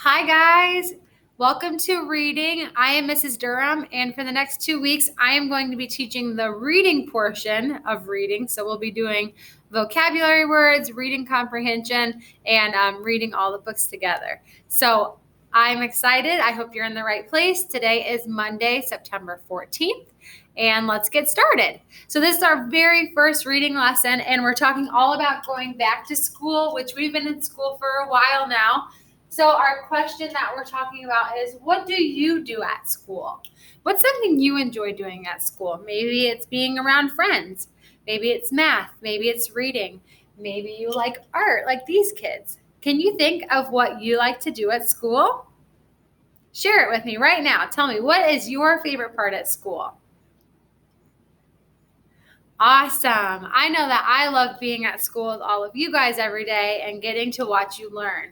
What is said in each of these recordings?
Hi, guys. Welcome to reading. I am Mrs. Durham, and for the next 2 weeks, I am going to be teaching the reading portion of reading. So we'll be doing vocabulary words, reading comprehension, and reading all the books together. So I'm excited. I hope you're in the right place. Today is Monday, September 14th. And let's get started. So this is our very first reading lesson, and we're talking all about going back to school, which we've been in school for a while now. So our question that we're talking about is, what do you do at school? What's something you enjoy doing at school? Maybe it's being around friends. Maybe it's math. Maybe it's reading. Maybe you like art like these kids. Can you think of what you like to do at school? Share it with me right now. Tell me, what is your favorite part at school? Awesome. I know that I love being at school with all of you guys every day and getting to watch you learn.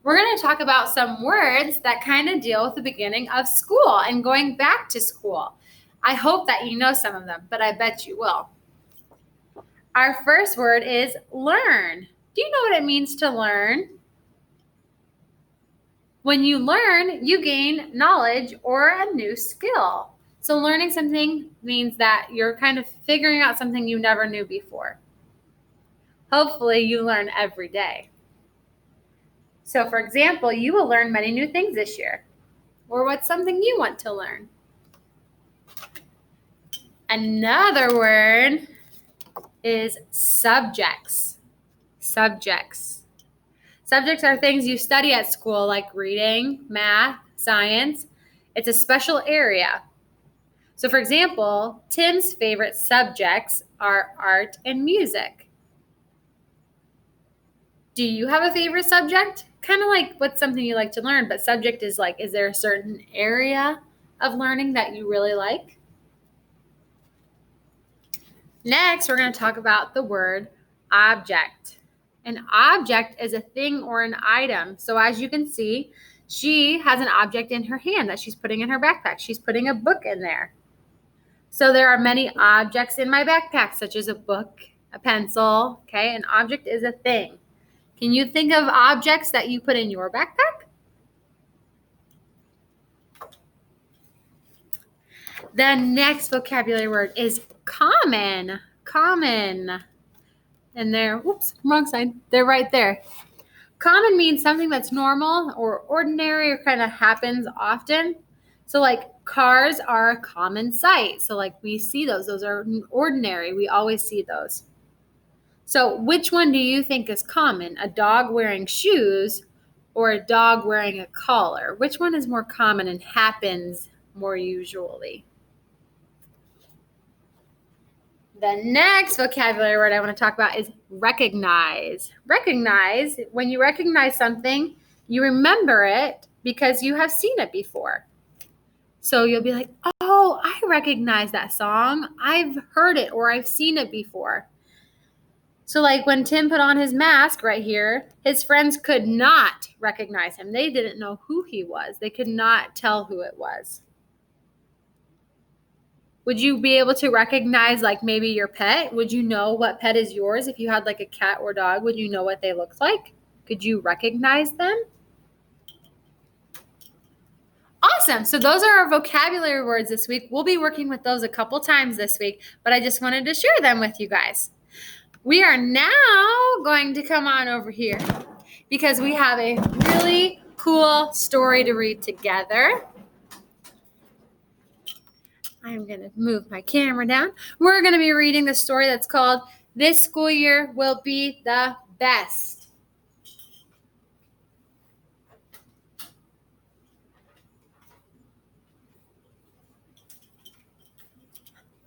We're going to talk about some words that kind of deal with the beginning of school and going back to school. I hope that you know some of them, but I bet you will. Our first word is learn. Do you know what it means to learn? When you learn, you gain knowledge or a new skill. So learning something means that you're kind of figuring out something you never knew before. Hopefully, you learn every day. So, for example, you will learn many new things this year. Or what's something you want to learn? Another word is subjects. Subjects. Subjects are things you study at school, like reading, math, science. It's a special area. So, for example, Tim's favorite subjects are art and music. Do you have a favorite subject? Kind of like what's something you like to learn, but subject is like, is there a certain area of learning that you really like? Next, we're going to talk about the word object. An object is a thing or an item. So as you can see, she has an object in her hand that she's putting in her backpack. She's putting a book in there. So there are many objects in my backpack, such as a book, a pencil. Okay, an object is a thing. Can you think of objects that you put in your backpack? The next vocabulary word is common. Common. And they're, wrong side. They're right there. Common means something that's normal or ordinary or kind of happens often. So like cars are a common sight. So like we see those. Those are ordinary. We always see those. So which one do you think is common? A dog wearing shoes or a dog wearing a collar? Which one is more common and happens more usually? The next vocabulary word I want to talk about is recognize. Recognize, when you recognize something, you remember it because you have seen it before. So you'll be like, oh, I recognize that song. I've heard it or I've seen it before. So like when Tim put on his mask right here, his friends could not recognize him. They didn't know who he was. They could not tell who it was. Would you be able to recognize like maybe your pet? Would you know what pet is yours? If you had like a cat or dog, would you know what they looked like? Could you recognize them? Awesome. So those are our vocabulary words this week. We'll be working with those a couple times this week, but I just wanted to share them with you guys. We are now going to come on over here because we have a really cool story to read together. I'm going to move my camera down. We're going to be reading the story that's called This School Year Will Be the Best.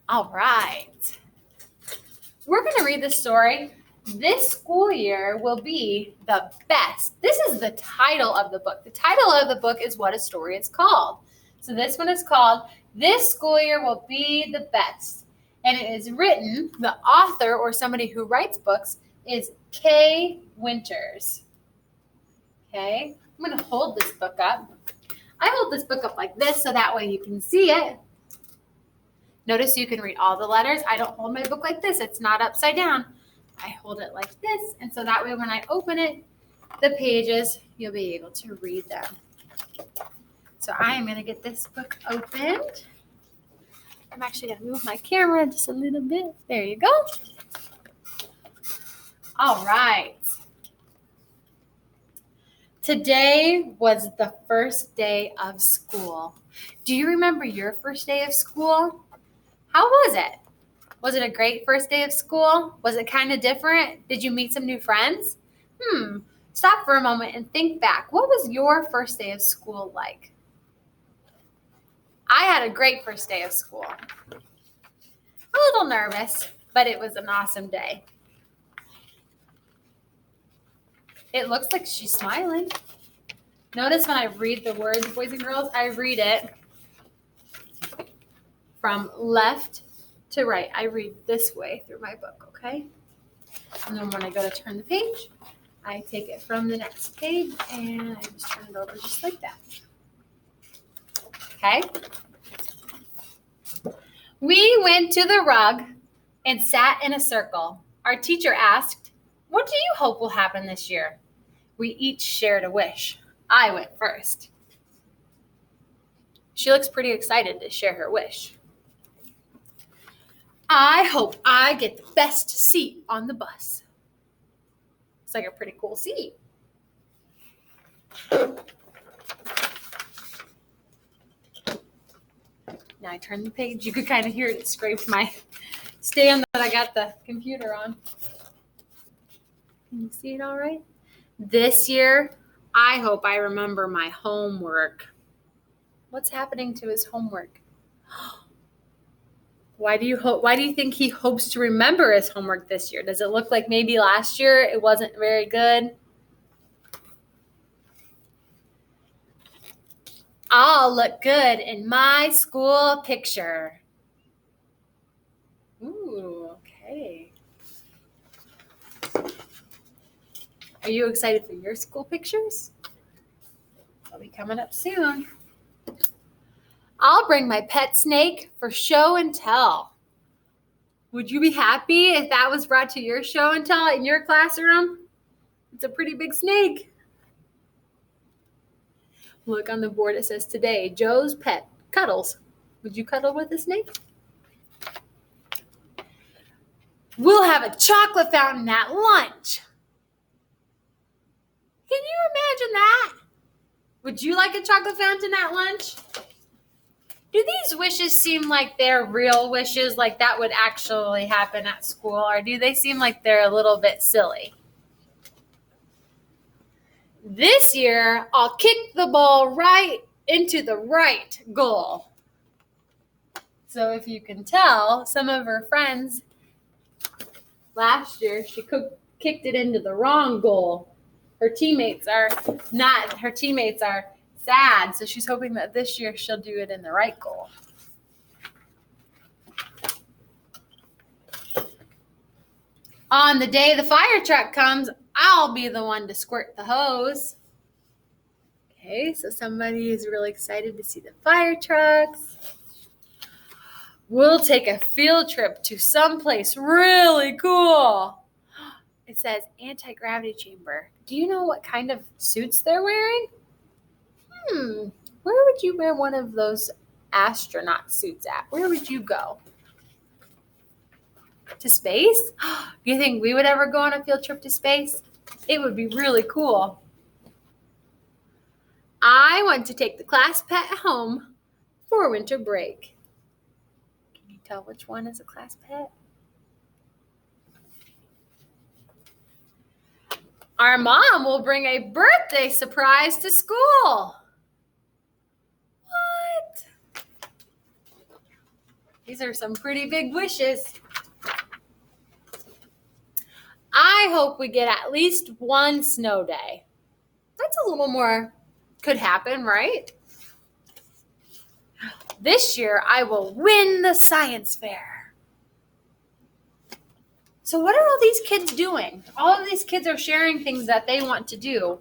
All right. We're going to read the story. This school year will be the best. This is the title of the book. The title of the book is what a story is called. So this one is called This School Year Will Be the Best. And it is written, the author or somebody who writes books is Kay Winters. Okay, I'm going to hold this book up. I hold this book up like this so that way you can see it. Notice you can read all the letters. I don't hold my book like this. It's not upside down. I hold it like this. And so that way when I open it, the pages, you'll be able to read them. So I am going to get this book opened. I'm actually going to move my camera just a little bit. There you go. All right. Today was the first day of school. Do you remember your first day of school? How was it? Was it a great first day of school? Was it kind of different? Did you meet some new friends? Stop for a moment and think back. What was your first day of school like? I had a great first day of school. A little nervous, but it was an awesome day. It looks like she's smiling. Notice when I read the words, boys and girls, I read it from left to right. I read this way through my book, okay? And then when I go to turn the page, I take it from the next page and I just turn it over just like that. Okay? We went to the rug and sat in a circle. Our teacher asked, "What do you hope will happen this year?" We each shared a wish. I went first. She looks pretty excited to share her wish. I hope I get the best seat on the bus. It's like a pretty cool seat. Now I turn the page. You could kind of hear it scrape my stand that I got the computer on. Can you see it all right? This year, I hope I remember my homework. What's happening to his homework? Why do you think he hopes to remember his homework this year? Does it look like maybe last year it wasn't very good? I'll look good in my school picture. Ooh, okay. Are you excited for your school pictures? They'll be coming up soon. I'll bring my pet snake for show and tell. Would you be happy if that was brought to your show and tell in your classroom? It's a pretty big snake. Look on the board, it says today, Joe's pet cuddles. Would you cuddle with a snake? We'll have a chocolate fountain at lunch. Can you imagine that? Would you like a chocolate fountain at lunch? Do these wishes seem like they're real wishes, like that would actually happen at school, or do they seem like they're a little bit silly? This year, I'll kick the ball right into the right goal. So if you can tell, some of her friends last year, she kicked it into the wrong goal. Her teammates are sad, so she's hoping that this year she'll do it in the right goal. On the day the fire truck comes, I'll be the one to squirt the hose. Okay, so somebody is really excited to see the fire trucks. We'll take a field trip to someplace really cool. It says anti-gravity chamber. Do you know what kind of suits they're wearing? Where would you wear one of those astronaut suits at? Where would you go? To space? You think we would ever go on a field trip to space? It would be really cool. I want to take the class pet home for winter break. Can you tell which one is a class pet? Our mom will bring a birthday surprise to school. What? These are some pretty big wishes. I hope we get at least one snow day. That's a little more could happen, right? This year, I will win the science fair. So what are all these kids doing? All of these kids are sharing things that they want to do.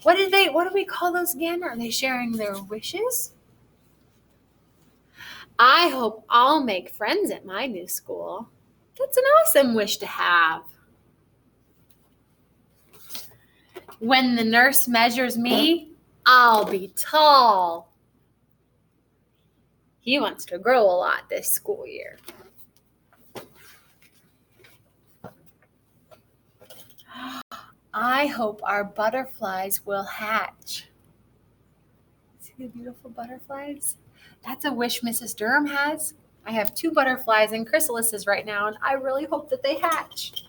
What do we call those again? Are they sharing their wishes? I hope I'll make friends at my new school. That's an awesome wish to have. When the nurse measures me, I'll be tall. He wants to grow a lot this school year. I hope our butterflies will hatch. See the beautiful butterflies? That's a wish Mrs. Durham has. I have 2 butterflies in chrysalises right now, and I really hope that they hatch.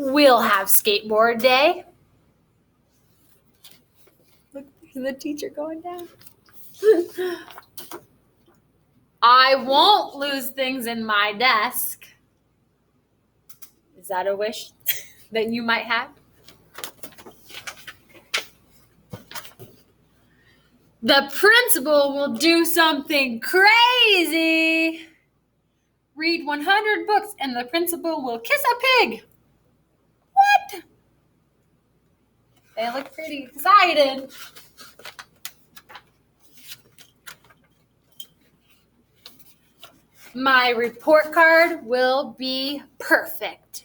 We'll have skateboard day. Look, there's the teacher going down. I won't lose things in my desk. Is that a wish that you might have? The principal will do something crazy. Read 100 books and the principal will kiss a pig. What? They look pretty excited. My report card will be perfect.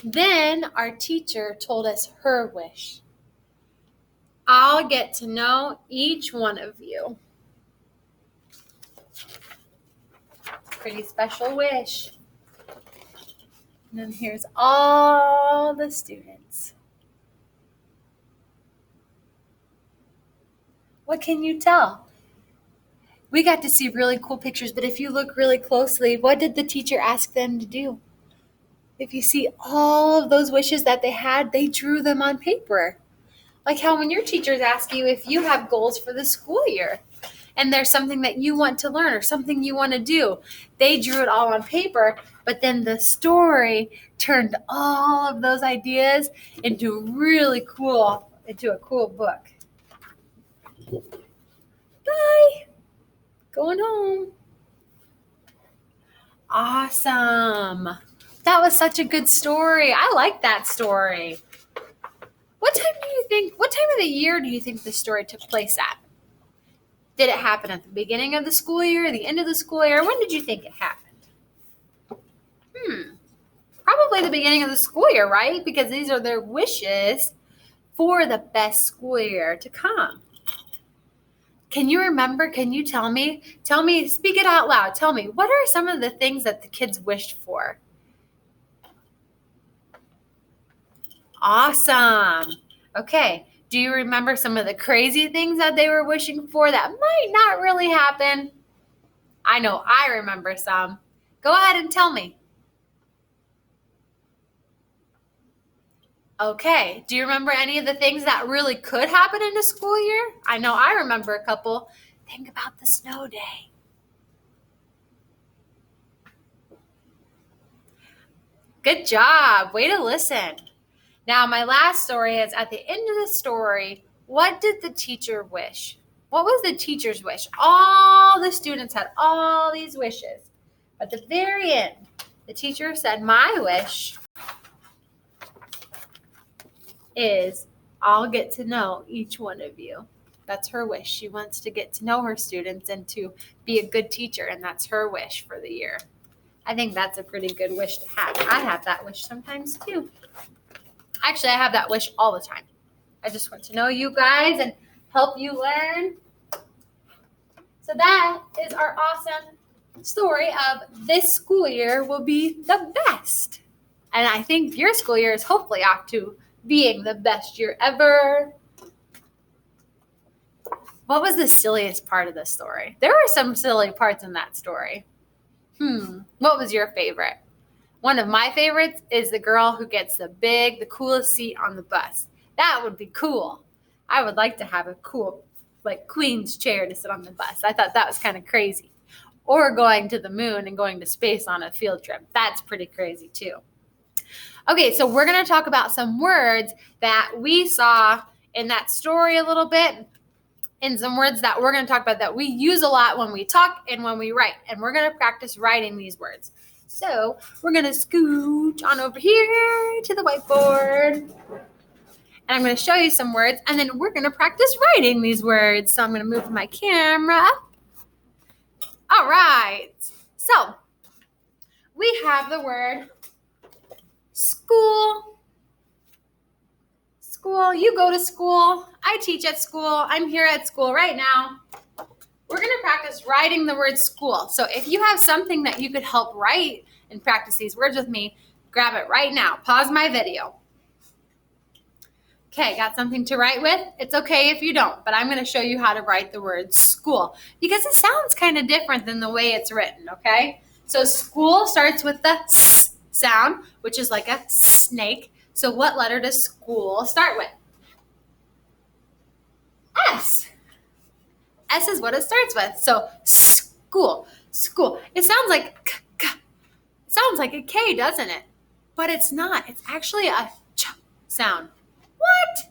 Then our teacher told us her wish. I'll get to know each one of you. Pretty special wish. And then here's all the students. What can you tell? We got to see really cool pictures, but if you look really closely, what did the teacher ask them to do? If you see all of those wishes that they had, they drew them on paper. Like how when your teachers ask you if you have goals for the school year and there's something that you want to learn or something you want to do, they drew it all on paper, but then the story turned all of those ideas into a cool book. Bye. Going home. Awesome. That was such a good story. I like that story. What time of the year do you think the story took place at? Did it happen at the beginning of the school year, the end of the school year? When did you think it happened? Probably the beginning of the school year, right? Because these are their wishes for the best school year to come. Can you remember? Can you tell me, speak it out loud. Tell me, what are some of the things that the kids wished for? Awesome. Okay. Do you remember some of the crazy things that they were wishing for that might not really happen? I know I remember some. Go ahead and tell me. Okay. Do you remember any of the things that really could happen in a school year? I know I remember a couple. Think about the snow day. Good job. Way to listen. Now, my last story is at the end of the story, what did the teacher wish? What was the teacher's wish? All the students had all these wishes. At the very end, the teacher said, my wish is I'll get to know each one of you. That's her wish. She wants to get to know her students and to be a good teacher, and that's her wish for the year. I think that's a pretty good wish to have. I have that wish sometimes too. Actually, I have that wish all the time. I just want to know you guys and help you learn. So that is our awesome story of this school year will be the best. And I think your school year is hopefully off to being the best year ever. What was the silliest part of the story? There were some silly parts in that story. What was your favorite? One of my favorites is the girl who gets the coolest seat on the bus. That would be cool. I would like to have a cool, queen's chair to sit on the bus. I thought that was kind of crazy. Or going to the moon and going to space on a field trip. That's pretty crazy too. Okay, so we're going to talk about some words that we saw in that story a little bit, and some words that we're going to talk about that we use a lot when we talk and when we write. And we're going to practice writing these words. So we're going to scooch on over here to the whiteboard. And I'm going to show you some words, and then we're going to practice writing these words. So I'm going to move my camera. All right. So we have the word school. School. You go to school. I teach at school. I'm here at school right now. We're going to practice writing the word school. So if you have something that you could help write and practice these words with me, grab it right now. Pause my video. Okay, got something to write with? It's okay if you don't, but I'm going to show you how to write the word school because it sounds kind of different than the way it's written, okay? So school starts with the S sound, which is like a snake. So what letter does school start with? S. S is what it starts with. So school, school. It sounds like k. It sounds like a K, doesn't it? But it's not. It's actually a ch sound. What?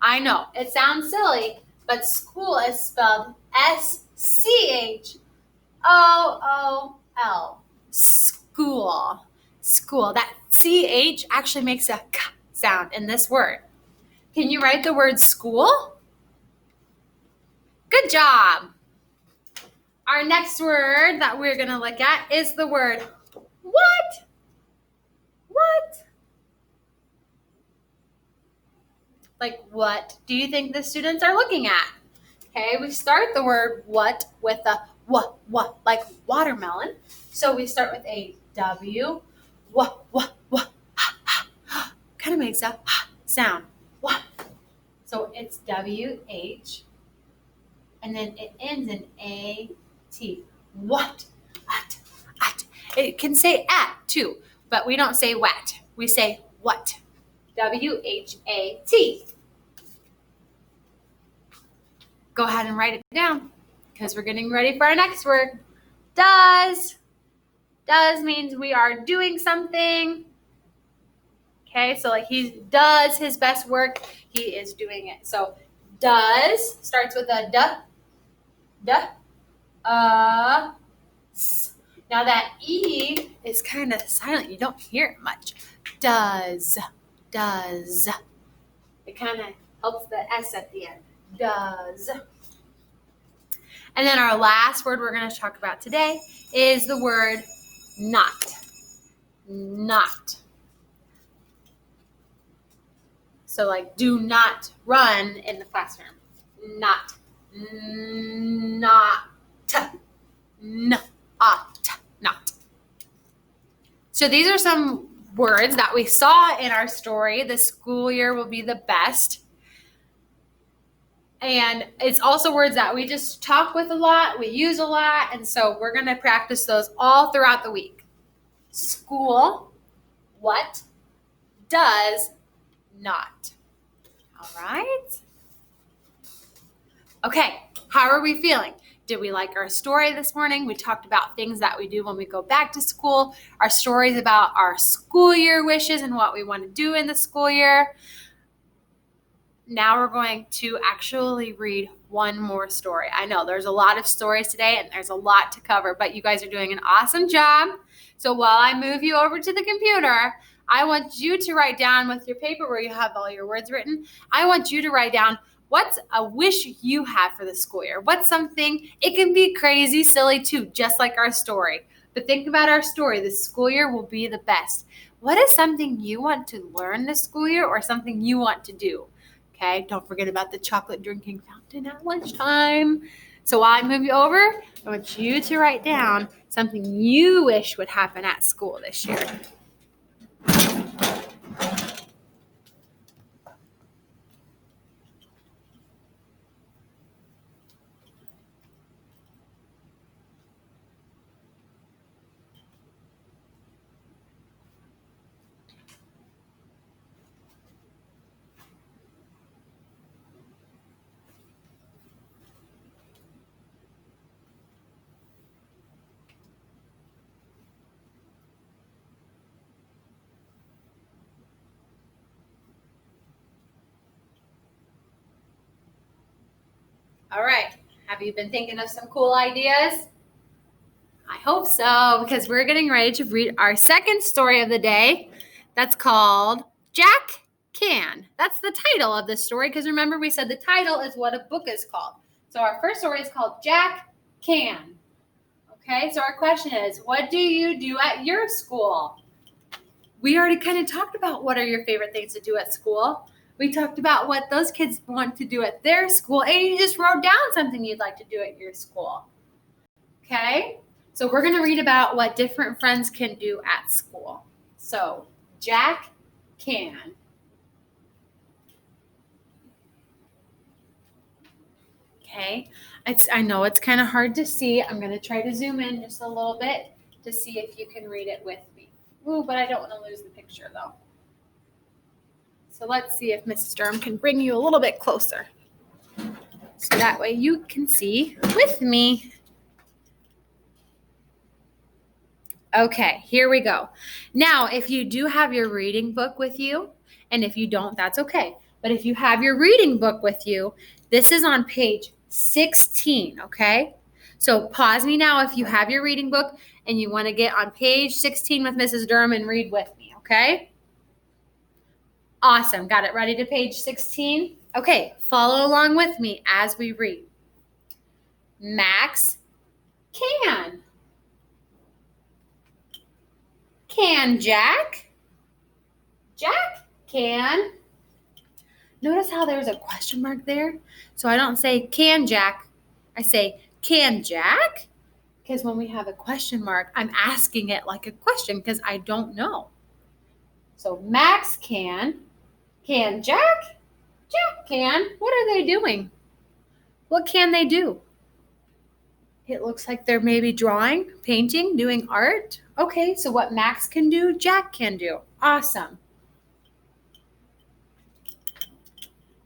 I know, it sounds silly, but school is spelled S-C-H-O-O-L. School. School. That C-H actually makes a K sound in this word. Can you write the word school? Good job. Our next word that we're going to look at is the word what? What? Like, what do you think the students are looking at? Okay, we start the word what with a what, like watermelon. So we start with a W, what, ha, ha. Kind of makes a ha sound, what. So it's W-H, and then it ends in A-T, what, at. It can say at too, but we don't say wet. We say what, W-H-A-T. Go ahead and write it down because we're getting ready for our next word. Does. Does means we are doing something. Okay, so like he does his best work. He is doing it. So does starts with a s. Now that E is kind of silent. You don't hear it much. Does. It kind of helps the S at the end. Does. And then our last word we're going to talk about today is the word not. Not. So like do not run in the classroom. Not. Not. Not. Not. So these are some words that we saw in our story. The school year will be the best. And it's also words that we just talk with a lot, we use a lot, and so we're going to practice those all throughout the week. School, what, does, not. All right? Okay, how are we feeling? Did we like our story this morning? We talked about things that we do when we go back to school, our stories about our school year wishes and what we want to do in the school year. Now we're going to actually read one more story. I know there's a lot of stories today and there's a lot to cover, but you guys are doing an awesome job. So while I move you over to the computer, I want you to write down with your paper where you have all your words written. I want you to write down what's a wish you have for the school year. What's something, it can be crazy, silly too, just like our story. But think about our story. The school year will be the best. What is something you want to learn this school year or something you want to do? Okay, don't forget about the chocolate drinking fountain at lunchtime. So while I move you over, I want you to write down something you wish would happen at school this year. All right, have you been thinking of some cool ideas? I hope so, because we're getting ready to read our second story of the day. That's called Jack Can. That's the title of the story, because remember we said the title is what a book is called. So our first story is called Jack Can. Okay, so our question is, what do you do at your school? We already kind of talked about what are your favorite things to do at school. We talked about what those kids want to do at their school, and you just wrote down something you'd like to do at your school. Okay, so we're going to read about what different friends can do at school. So, Jack can. Okay, I know it's kind of hard to see. I'm going to try to zoom in just a little bit to see if you can read it with me. Ooh, but I don't want to lose the picture though. So let's see if Mrs. Durham can bring you a little bit closer. So that way you can see with me. Okay, here we go. Now, if you do have your reading book with you, and if you don't, that's okay. But if you have your reading book with you, this is on page 16, okay? So pause me now if you have your reading book and you want to get on page 16 with Mrs. Durham and read with me, okay? Awesome. Got it ready to page 16? Okay, follow along with me as we read. Max can. Can Jack? Jack can. Notice how there's a question mark there? So I don't say can Jack, I say can Jack? Because when we have a question mark, I'm asking it like a question because I don't know. So Max can. Can Jack? Jack can. What are they doing? What can they do? It looks like they're maybe drawing, painting, doing art. Okay, so what Max can do, Jack can do. Awesome.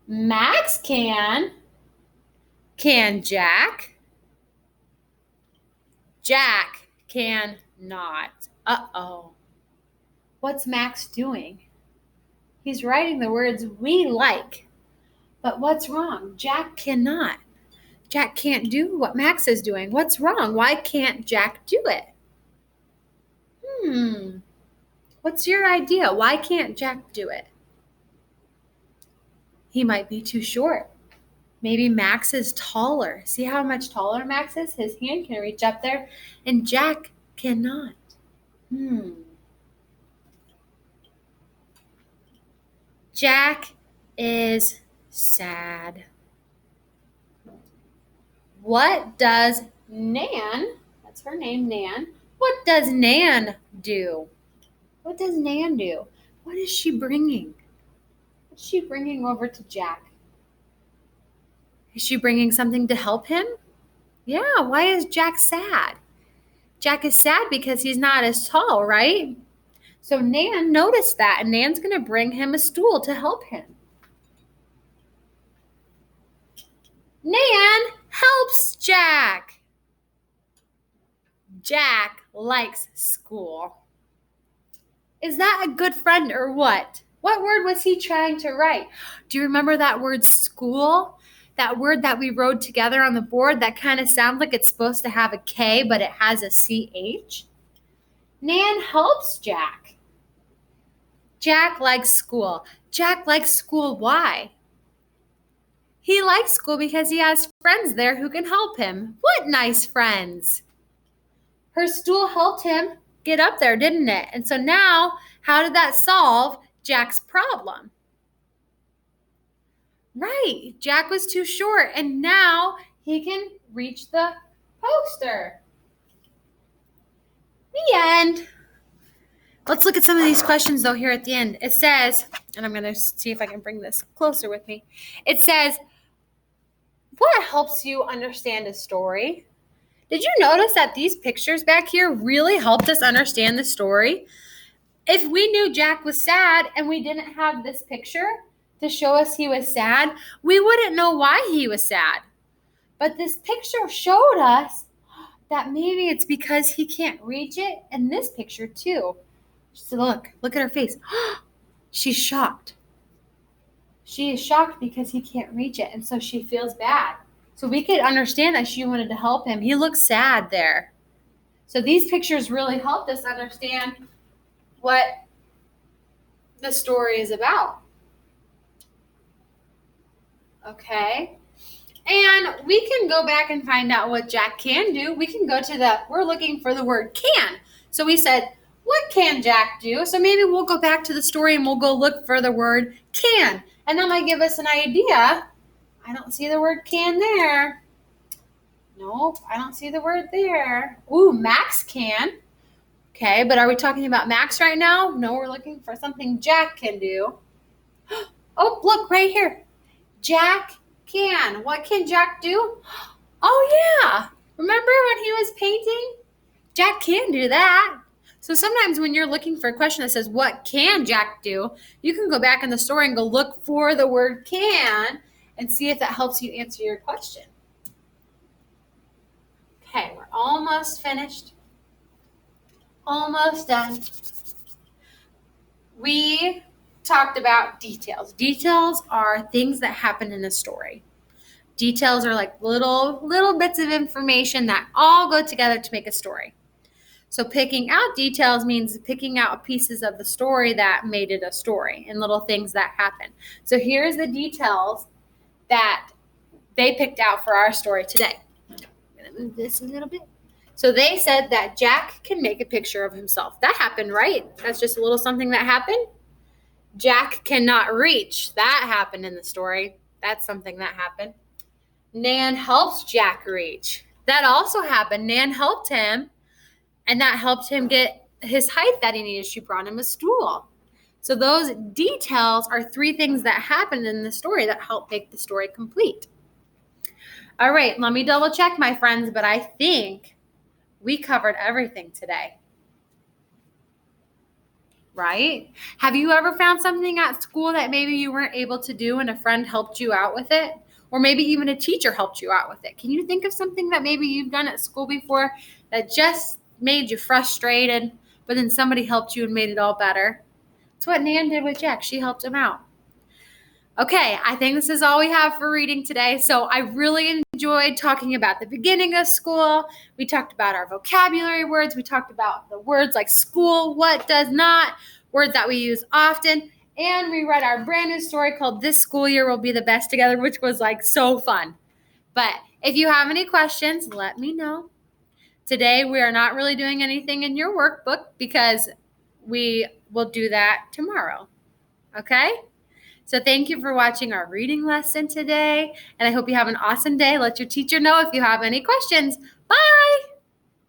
Max can. Can Jack? Jack can not. Uh-oh. What's Max doing? He's writing the words we like. But what's wrong? Jack cannot. Jack can't do what Max is doing. What's wrong? Why can't Jack do it? What's your idea? Why can't Jack do it? He might be too short. Maybe Max is taller. See how much taller Max is? His hand can reach up there, and Jack cannot. Jack is sad. What does Nan, that's her name, Nan, what does Nan do? What does Nan do? What is she bringing? What's she bringing over to Jack? Is she bringing something to help him? Yeah, why is Jack sad? Jack is sad because he's not as tall, right? So Nan noticed that, and Nan's going to bring him a stool to help him. Nan helps Jack. Jack likes school. Is that a good friend or what? What word was he trying to write? Do you remember that word school? That word that we wrote together on the board that kind of sounds like it's supposed to have a K, but it has a CH? Nan helps Jack. Jack likes school. Jack likes school. Why? He likes school because he has friends there who can help him. What nice friends. Her stool helped him get up there, didn't it? And so now, how did that solve Jack's problem? Right, Jack was too short, and now he can reach the poster. The end. Let's look at some of these questions, though, here at the end. It says, and I'm going to see if I can bring this closer with me. It says, what helps you understand a story? Did you notice that these pictures back here really helped us understand the story? If we knew Jack was sad and we didn't have this picture to show us he was sad, we wouldn't know why he was sad. But this picture showed us that maybe it's because he can't reach it, and this picture too. So look at her face. She's shocked. She is shocked because he can't reach it, and so she feels bad. So we could understand that she wanted to help him. He looks sad there. So these pictures really helped us understand what the story is about. Okay. And we can go back and find out what Jack can do. We can go to we're looking for the word can. So we said, what can Jack do? So maybe we'll go back to the story and we'll go look for the word can. And that might give us an idea. I don't see the word can there. Nope, I don't see the word there. Ooh, Max can. Okay, but are we talking about Max right now? No, we're looking for something Jack can do. Oh, look, right here. Jack can. What can Jack do? Oh, yeah. Remember when he was painting? Jack can do that. So sometimes when you're looking for a question that says, what can Jack do? You can go back in the story and go look for the word can and see if that helps you answer your question. Okay, we're almost finished. Almost done. We talked about details. Details are things that happen in a story. Details are like little bits of information that all go together to make a story. So picking out details means picking out pieces of the story that made it a story and little things that happen. So here's the details that they picked out for our story today. I'm going to move this a little bit. So they said that Jack can make a picture of himself. That happened, right? That's just a little something that happened. Jack cannot reach. That happened in the story. That's something that happened. Nan helps Jack reach. That also happened. Nan helped him, and that helped him get his height that he needed. She brought him a stool. So those details are 3 things that happened in the story that help make the story complete. All right, let me double check, my friends, but I think we covered everything today. Right? Have you ever found something at school that maybe you weren't able to do and a friend helped you out with it? Or maybe even a teacher helped you out with it. Can you think of something that maybe you've done at school before that just made you frustrated, but then somebody helped you and made it all better? That's what Nan did with Jack. She helped him out. Okay, I think this is all we have for reading today. So I really enjoyed talking about the beginning of school. We talked about our vocabulary words. We talked about the words like school, what, does not, words that we use often. And we read our brand new story called This School Year Will Be the Best Together, which was like so fun. But if you have any questions, let me know. Today, we are not really doing anything in your workbook because we will do that tomorrow. Okay? So thank you for watching our reading lesson today, and I hope you have an awesome day. Let your teacher know if you have any questions. Bye!